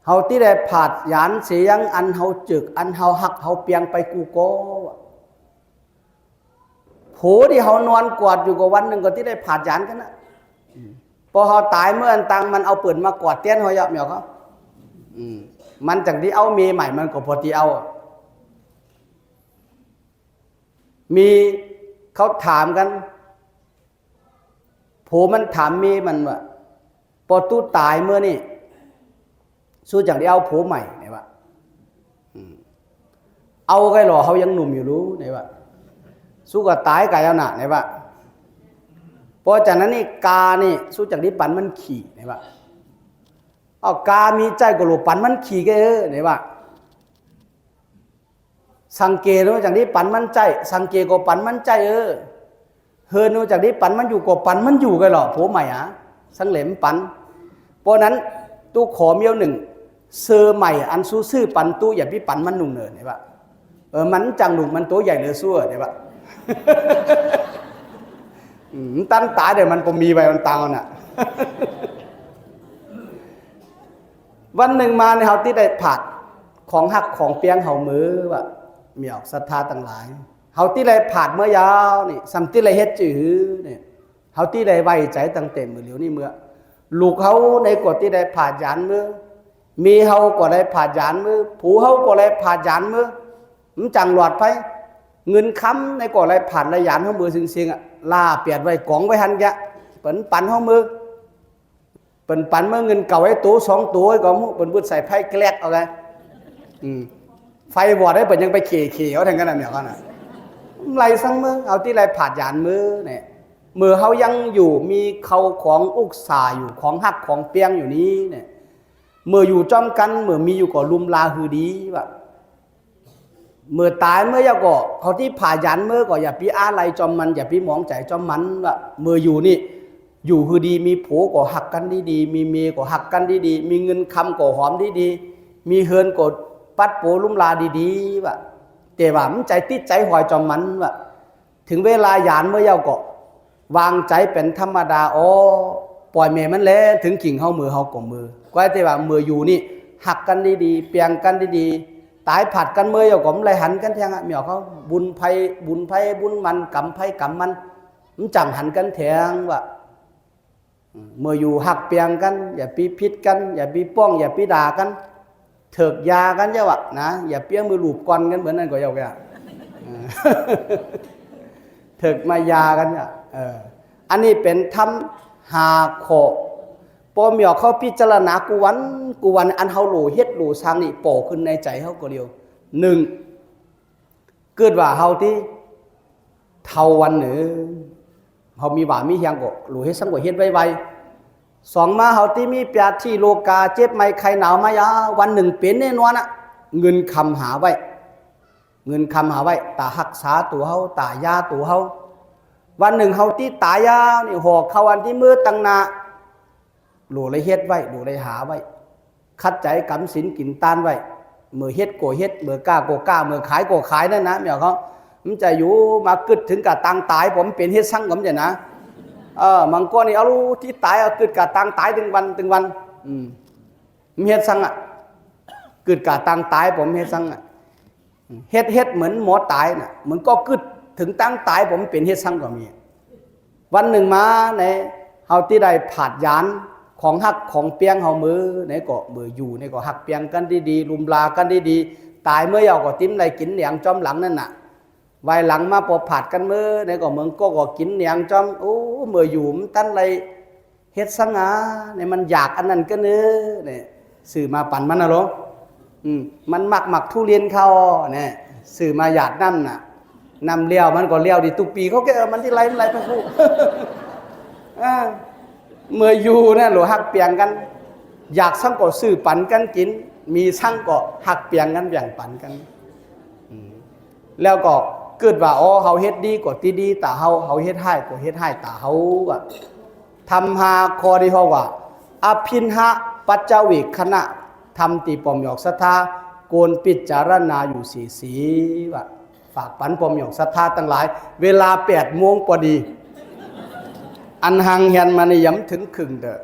S1: เฮาที่ได้ผาดหยานเสียงอันเฮาจึกอันเฮาหักเฮาเปียงไปกูโกโผที่เฮานอนกอดอยู่กับวันหนึ่งก็ที่ได้ผาดหยานกันนะ พอเขาตายเมื่ออันตังมันเอาปืนมากอดเตี้ยนเขาเหมียวเขามันจังที่เอาเมียใหม่มันก็พอที่เอามีเขาถามกันผัวมันถามเมียมันว่าพอตู้ตายเมื่อนี่สู้จังที่เอาผัวใหม่ไหนวะเอาไงหรอเขายังหนุ่มอยู่รู้ไหนวะสู้กับตายกายเอาหนาไหนวะพอจากนั้นนี่กานี่สู้จากนี้ปันมันขี่ไหนวะเอากามีใจก็หลบปันมันขี่ก็ไหนวะสังเกตว่าจากนี้ปันมันใจสังเกตก็ปันมันใจเฮิร์นจากนี้ปันมันอยู่ก็ปันมันอยู่กันหรอผัวใหม่สังเหลมปันเพราะนั้นตู้ขอเมียวหนึ่งเซอร์ใหม่อันสู้ซื่อปันตู้อย่าพี่ปันมันหนุ่มเนินไหนวะมันจังหนุ่มมันตัวใหญ่เลยซั่วไหนวะตั้งตาเดี๋ยวมันก็มีไปมันตางน่ะ วันหนึ่งมาในเขาที่ได้ผัดของหักของเปียงเขามือว่ามีออกศรัทธาต่างหลายเขาที่ได้ผัดเมื่อยาวนี่สัมที่ได้เฮ็ดจื้อเนี่ยเขาที่ได้ไว้ใจตั้งเต็มมือเหลียวนี่เมื่อลูกเขาในกฎที่ได้ผัดยานมือมีเขาก็ได้ผัดยานมือผูเขาก็ได้ผัดยานมือมันจังหลอดไปเงินค้ำในก่อไรผ่านไรยานเขามือซิงลาเปียดไว้กองไว้หันแกเปิ่นปันเขามือเปิ่นปันเมื่อเงินเก่าไอ้ตัว2 ตัวก็มุเปิ่นบุดใส่ไพ่แกลกเอาไงไฟวอดได้เปิ่นยังไปเขี่เขาทั้งกันน่ะเนี่ยเขาน่ะไรสั่งมือเอาที่ไรผ่านยานมือเนี่ยมือเขายังอยู่มีเขาของอุกษาอยู่ของหักของเปียงอยู่นี้เนี่ยมืออยู่จอมกันมือมีอยู่ก่อลุมลาฮือดีแบบเมื่อตายเมื่อยาก็เขาที่ผ่ายันเมื่อก็อย่าปีอะไรจอมมันอย่าปีมองใจจอมมันว่าเมื่ออยู่นี่อยู่คือดีมีผัวก็หักกันดีๆมีเมียก็หักกันดีๆมีเงินคำก็หอมดีๆมีเฮือนก็ปัดโปลุ่มลาดีๆว่าแต่ว่ามันใจติดใจหอยจอมมันว่าถึงเวลาหยานเมื่อยาก็วางใจเป็นธรรมดาปล่อยเมย์มันแล้วถึงกิ่งเฮามือเฮาก็มือก็แต่ว่าเมื่ออยู่นี่หักกันดีๆเปียงกันดีๆตายผัดกันเมื่อยก็เลยหันกันแทงเมียเขาบุญไพ่บุญมันกำไพ่กำมันจังหันกันแทงว่าเมื่ออยู่หักเปียงกันอย่าปีพิษกันอย่าปีป้องอย่าปีด่ากันเถิกยากันเจ้าวะนะอย่าเปี้ยมือหลูบกอนกันเหมือนนั่นก็ยาวแกเถิกมายากันเนี่ยอันนี้เป็นทำหาโคพอเมียเขาพิจารณากูวันอันเฮาหลูเฮ็ดหลูสร้างนี่โปขึ้นในใจเฮาก็เดียว1เกิดว่าเฮาที่เท่าวันหนึ่งเฮามีบ่ามีเฮียงก็หลูเฮ็ดสังก็เฮ็ดไวๆ2มาเฮาที่มีเปียที่โลกาเจ็บไม่ใครหนาวมายาวันหนึ่งเป็นแน่นอนน่ะเงินคำหาไว้ตารักษาตัวเฮาตายาตัวเฮาวันหนึ่งเฮาที่ตายานี่หอกเขาวันที่มือตั้งนาหลูเลยเฮ็ดไว้หลูเลยหาไว้คัดใจกำสินกินตานไว้เมื่อเฮ็ดก็เฮ็ดเมื่อกล้าก็กล้าเมื่อขายก็ขายนั่นนะเมียเขามันจะอยู่มากึดถึงกับตังตายผมเป็นเฮ็ดสั่งผมจะนะมังกรนี่เอาที่ตายเอากึดกับตังตายถึงวันมันเฮ็ดสั่งกึดกับตังตายผมเฮ็ดสั่งเฮ็ดเหมือนหมอตายน่ะเหมือนก็กึดถึงตังตายผมเป็นเฮ็ดสั่งก็มีวันหนึ่งมาในเฮาที่ได้ผาดยานของหักของเปียงเฮามือในก็มืออยู่ในก็หักเปียงกันดีๆลุมลากันดีๆตายเมื่อยาวก็ติ้มไรกินเหนียงจอมหลังนั่นน่ะไว้หลังมาพอผาดกันมือในก็เมืองก็กินเหนียงจอมเมื่ออยู่มันตั้นไรเฮ็ดสังอาในมันอยากอันนั้นก็เนื้อเนี่ยสื่อมาปั่นมันนะหรอมันหมักทุเรียนเขาเนี่ยสื่อมาหยาดนั่นน่ะนำเลี้ยวมันก็เลี้ยวดิตุกปีเขาแกมันที่ไรพระผู้เมื่ออยู่เนี่ยหรือหักเปียงกันอยากสั่งก็ซื้อปันกันกินมีสั่งก็หักเปียงกันแบ่งปันกันแล้วก็เกิดว่าเฮาเฮ็ดดีก็ที่ดีแต่เฮาเฮ็ดให้ก็เฮ็ดให้แต่เฮาว่าทำหาคอที่เฮาว่าอภินหะปัจจวิคขณะทำตีปอมหยอกศรัทธาโกนปิจารณาอยู่สีว่าฝากปันปอมหยอกศรัทธาทั้งหลายเวลา 8 โมงพอดีอันหังเฮียนมานี่ย้ำถึงครึ่งเด้อ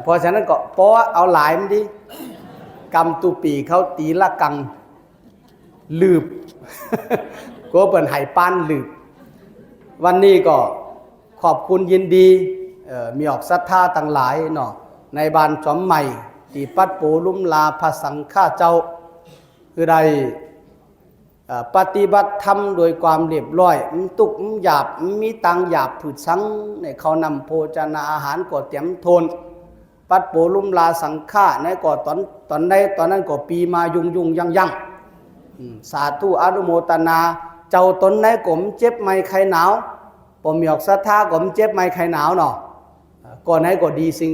S1: เพราะฉะนั้นก็เพราะเอาหลายมันดิกำตุปีเขาตีละกังลืบก็เปิ่นไห้ปานลืบวันนี้ก็ขอบคุณยินดี มีออกศรัทธาต่างหลายเนาะในบ้านจอมใหม่ที่ปัดปูลุ่มลาพระสังฆาเจ้าคือได้ปฏิบัติธรรมโดยความเรียบร้อยตุกหยาบมีตังหยาบผืดสังในเขานำโภชนาอาหารก็เตรียมโทนปัดปูลุ่มลาสังฆาในก็ตอนนั้นก็ปีมายุ่งยังสาธุอนุโมทนาเจ้าตนในกลมเจ็บไม่ใครหนาวปมีออกศรัทธากลมเจ็บไม่ใครหนาวเนาะก่อนไหนก็ดีสิ่ง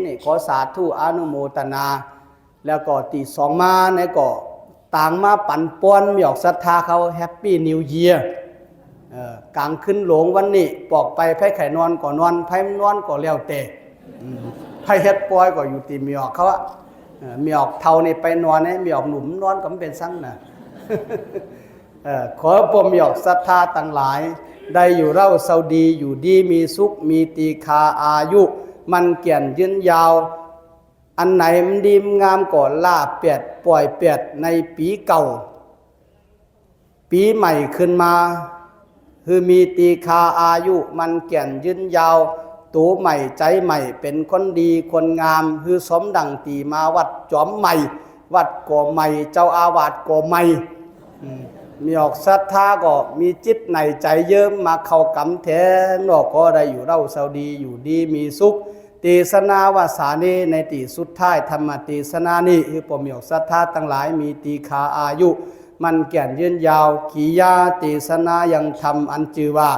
S1: นี่ขอสาธุอนุโมทนาแล้วก็ตีสองมาในก็ต่างมาปั่นป้อนมีออกศรัทธาเขาแฮปปี้นิวเยียร์กลางขึ้นหลงวันนี้ปอกไปไพ่ไข่นอนก็นอนไพ่นอนก็แล้วเตะไพ่เฮ็ดปอยก็อยู่ตีมีออกเขาอะมีออกเท่านี่ไปนอนเนี่ยมีออกหนุ่มนอนก็ไม่เป็นสั่งนะขอพมมีออกศรัทธาต่างหลายได้อยู่เล่าเศร้าดีอยู่ดีมีสุขมีตีคาอายุมันเกี่ยนยืนยาวอันไหนมันดีงามก่อนล่าเปียดปล่อยเปียดในปีเก่าปีใหม่ขึ้นมาคือมีตีคาอายุมันเกี่ยนยืนยาวตัวใหม่ใจใหม่เป็นคนดีคนงามคือสมดังตีมาวัดจอมใหม่วัดก่อใหม่เจ้าอาวาสก่อใหม่มีออกศรัทธาก็มีจิตในใจเยิ้มมาเข้ากำแทนนอกก็ได้อยู่เล่าเศร้าดีอยู่ดีมีสุขตีสนาวาสานีในตีสุดท้ายธรรมตีสนานี้คือปมีออกศรัทธาทั้งหลายมีตีคาอายุมันแก่นยืนยาวขียาตีสนายังทำอันจือว่า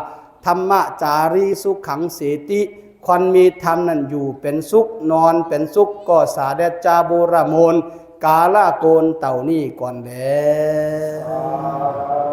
S1: ธรรมจารีสุขขังเสติคนมีธรรมนั้นอยู่เป็นสุขนอนเป็นสุขก็สาเดจาบุรโมนกาลาโกนเต่านี่ก่อนแล้ว